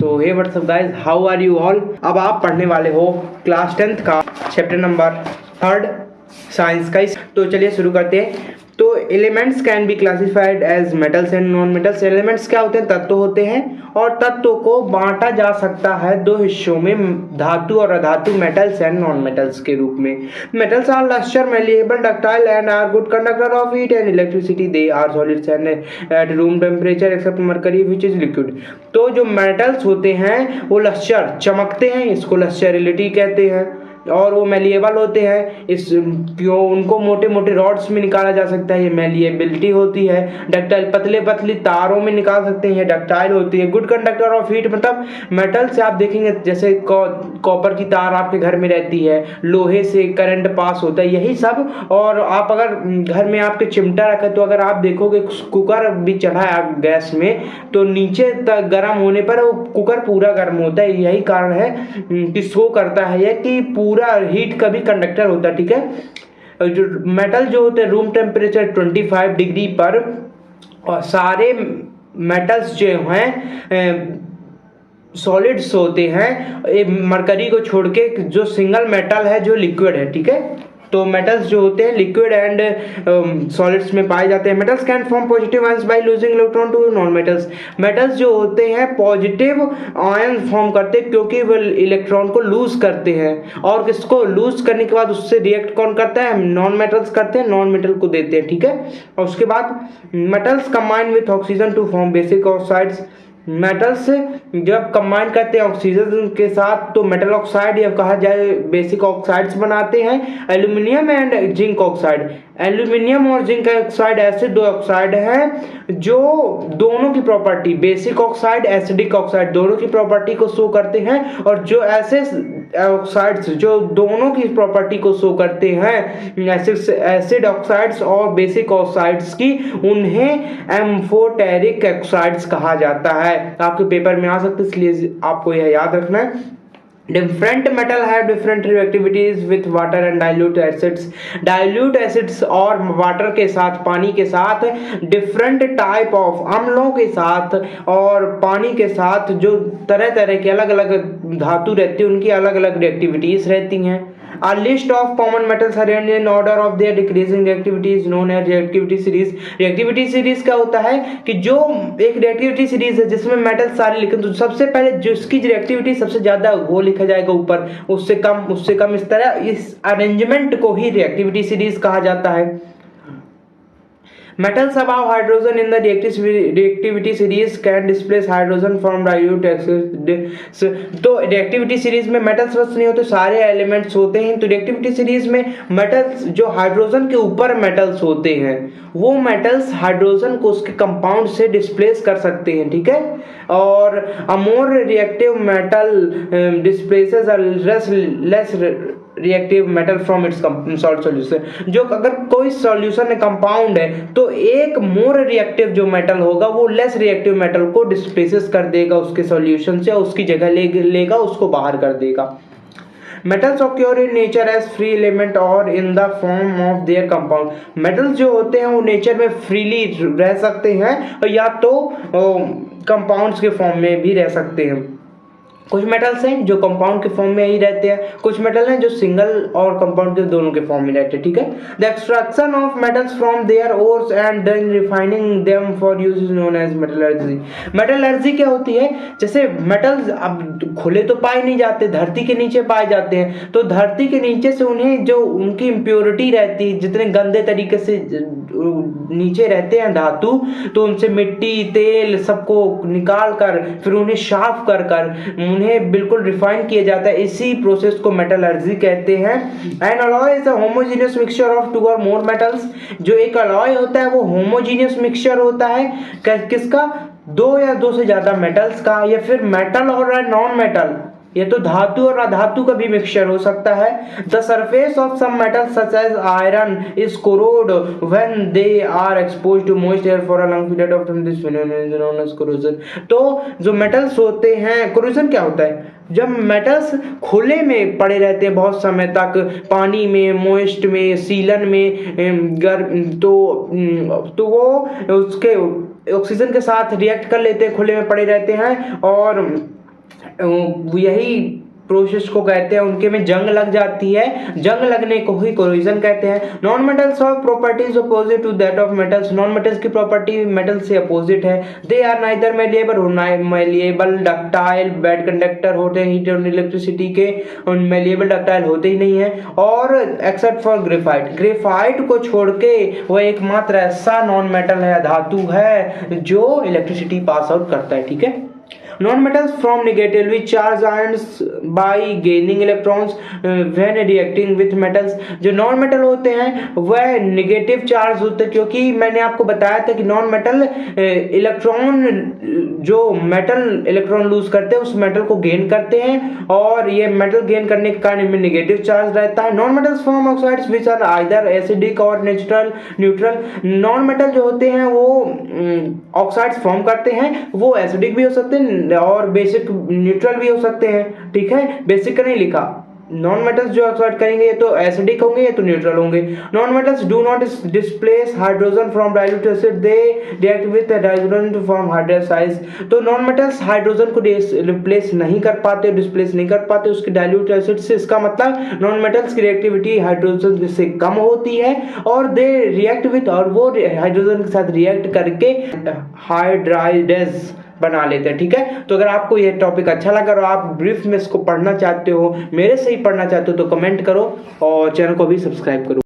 So hey what's up guys, how are you all. अब आप पढ़ने वाले हो क्लास 10th का चैप्टर नंबर 3 साइंस का। तो चलिए शुरू करते हैं। तो elements can be classified as metals and non metals. Elements क्या होते हैं? तत्व होते हैं, और तत्वों को बांटा जा सकता है दो हिस्सों में, धातु और अधातु, मेटल्स एंड नॉन मेटल्स के रूप में। Metals are lustre, malleable, ductile and are good conductor of heat and electricity. They are solids and at room temperature except mercury which is liquid. तो जो मेटल्स होते हैं वो लस्टर, चमकते हैं, इसको लस्टरिलिटी कहते हैं, और वो मैलिएबल होते हैं, इस क्यों उनको मोटे मोटे रॉड्स में निकाला जा सकता है, ये मैलिएबिलिटी होती है। डक्टाइल, पतले पतली तारों में निकाल सकते हैं, ये डक्टाइल होती है। गुड कंडक्टर ऑफ हीट, मतलब मेटल से आप देखेंगे जैसे कॉपर की तार आपके घर में रहती है, लोहे से करंट पास होता है, यही सब। और आप अगर घर में आपके चिमटा रखे तो अगर आप देखोगे कुकर भी चढ़ा है गैस में तो नीचे तक गर्म होने पर वो कुकर पूरा गर्म होता है। यही कारण है कि शो करता है यह कि पूरा हीट का भी कंडक्टर होता है। ठीक है, जो मेटल जो होते हैं रूम टेम्परेचर 25 डिग्री पर, और सारे मेटल्स जो हैं सॉलिड्स होते हैं, मरकरी को छोड़ के, जो सिंगल मेटल है जो लिक्विड है। ठीक है, तो मेटल्स जो होते हैं लिक्विड एंड सॉलिड्स में पाए जाते हैं। Metals can form positive ions by losing electron to non metals. Metals जो होते हैं पॉजिटिव आयन फॉर्म करते हैं क्योंकि वो इलेक्ट्रॉन को लूज करते हैं, और किसको लूज करने के बाद उससे रिएक्ट कौन करता है? नॉन मेटल्स करते हैं, नॉन मेटल को देते हैं। ठीक है, और उसके बाद metals combine with oxygen to form basic oxides. Metals जब कंबाइन करते हैं ऑक्सीजन के साथ तो मेटल ऑक्साइड या कहा जाए बेसिक ऑक्साइड्स बनाते हैं। Aluminium and zinc oxide, aluminium और जिंक ऑक्साइड ऐसे दो ऑक्साइड हैं जो दोनों की property, basic oxide, acidic oxide, दोनों की प्रॉपर्टी को शो करते हैं। और जो ऐसे ऑक्साइड्स जो दोनों की प्रॉपर्टी को शो करते हैं, एसिड ऑक्साइड्स और बेसिक ऑक्साइड्स की, उन्हें एम्फोटेरिक ऑक्साइड्स कहा जाता है। आपके पेपर में आ सकते हैं, इसलिए आपको यह याद रखना है। Different metal have different reactivities with water and dilute acids. Dilute acids और वाटर के साथ, पानी के साथ, डिफरेंट टाइप ऑफ अम्लों के साथ और पानी के साथ जो तरह तरह के अलग अलग धातु रहती है उनकी अलग अलग रिएक्टिविटीज रहती हैं। A list of common metals arranged in order of their decreasing reactivity is known as reactivity series. Reactivity series क्या होता है कि जो एक reactivity series है जिसमें मेटल सारे लिखे, तो सबसे पहले जिसकी रिएक्टिविटी सबसे ज्यादा वो लिखा जाएगा ऊपर, उससे कम, इस तरह इस अरेंजमेंट को ही रिएक्टिविटी सीरीज कहा जाता है। Metals above hydrogen in the reactivity series can displace hydrogen from dilute excess। तो reactivity series में मेटल्स बस नहीं होते, सारे एलिमेंट्स होते हैं। तो reactivity series में मेटल्स जो हाइड्रोजन के ऊपर मेटल्स होते हैं वो मेटल्स हाइड्रोजन को उसके कंपाउंड से डिस्प्लेस कर सकते हैं। ठीक है, और a more reactive metal displaces a less reactive metal from its salt solution. जो अगर कोई सॉल्यूशन में कंपाउंड है तो एक मोर रिएक्टिव जो मेटल होगा वो लेस रिएक्टिव मेटल को डिस्प्लेसेस कर देगा उसके सॉल्यूशन से, उसकी जगह लेगा, उसको बाहर कर देगा। Metals occur in nature as free element और in the form of their compound। Metals जो होते हैं वो नेचर में फ्रीली रह सकते हैं और या तो कंपाउंड्स के फॉर्म में भी रह सकते हैं। कुछ मेटल्स हैं जो कंपाउंड के फॉर्म में ही रहते हैं, कुछ मेटल हैं जो सिंगल और कंपाउंड के दोनों के फॉर्म में रहते हैं। ठीक है, the extraction of metals from their ores and then refining them for use is known as metallurgy. Metallurgy क्या होती है? जैसे मेटल्स अब खुले तो पाए नहीं जाते, धरती के नीचे पाए जाते हैं, तो धरती के नीचे से उन्हें जो उनकी इम्प्योरिटी रहती है, जितने गंदे तरीके से नीचे रहते हैं धातु, तो उनसे मिट्टी, तेल सबको निकाल कर फिर उन्हें साफ कर उन्हें बिल्कुल रिफाइन किया जाता है। इसी प्रोसेस को मेटलर्जी कहते हैं। An alloy is a homogeneous mixture of two or more metals. जो एक अलॉय होता है वो होमोजेनियस मिक्सचर होता है किसका? दो या दो से ज्यादा मेटल्स का, या फिर मेटल और नॉन मेटल, ये तो धातु और अधातु का भी मिक्सचर हो सकता है। The surface of some metals such as iron is corrode when they are exposed to moist air for a long period of time. This phenomenon is known as corrosion. तो जो मेटल्स होते हैं, corrosion क्या होता है? जब metals खुले में पड़े रहते हैं बहुत समय तक, पानी में, मॉइस्ट में, सीलन में, गर्म, तो वो उसके ऑक्सीजन के साथ रिएक्ट कर लेते हैं, खुले में पड़े रहते हैं, और यही प्रोसेस को कहते हैं, उनके में जंग लग जाती है, जंग लगने को ही कोरोजन कहते हैं। Non metals of properties opposite to that of metals, non metals की प्रॉपर्टी मेटल से अपोजिट है। They are neither malleable malleable ductile, bad conductor होते हैं हीट और इलेक्ट्रिसिटी के, मेलिएबल डक्टाइल होते ही नहीं है। और एक्सेप्ट फॉर ग्रेफाइट, ग्रेफाइट को छोड़ के वह एकमात्र ऐसा नॉन मेटल है, धातु है, जो इलेक्ट्रिसिटी पास आउट करता है। ठीक है। Non-metals form negatively charged ions by gaining electrons when reacting with metals। जो नॉन मेटल होते हैं वह निगेटिव चार्ज होते हैं, क्योंकि मैंने आपको बताया था कि नॉन मेटल इलेक्ट्रॉन, जो मेटल इलेक्ट्रॉन लूज करते हैं उस मेटल को गेन करते हैं, और ये मेटल गेन करने के कारण इनमें निगेटिव चार्ज रहता है। Non metals form oxides which are either acidic or neutral. Non metal जो होते हैं वो ऑक्साइड्स फॉर्म करते हैं, वो एसिडिक भी हो सकते हैं और बेसिक न्यूट्रल भी हो सकते हैं। ठीक है, बेसिक का नहीं लिखा। नॉन मेटल्स जो ऑक्साइड करेंगे ये तो एसिडिक होंगे या तो न्यूट्रल होंगे। Non metals do not displace hydrogen from dilute acid, they react with hydrogen to form hydroxide. तो नॉन मेटल्स हाइड्रोजन को रिप्लेस नहीं कर पाते, डिस्प्लेस नहीं कर पाते उसके डाइल्यूट एसिड से। इसका मतलब नॉन मेटल्स की रिएक्टिविटी हाइड्रोजन से कम होती है, और दे रिएक्ट विद, और वो हाइड्रोजन के साथ रिएक्ट करके हाइड्राइडेज बना लेते हैं। ठीक है। तो अगर आपको यह टॉपिक अच्छा लगा और आप ब्रीफ में इसको पढ़ना चाहते हो, मेरे से ही पढ़ना चाहते हो, तो कमेंट करो और चैनल को भी सब्सक्राइब करो।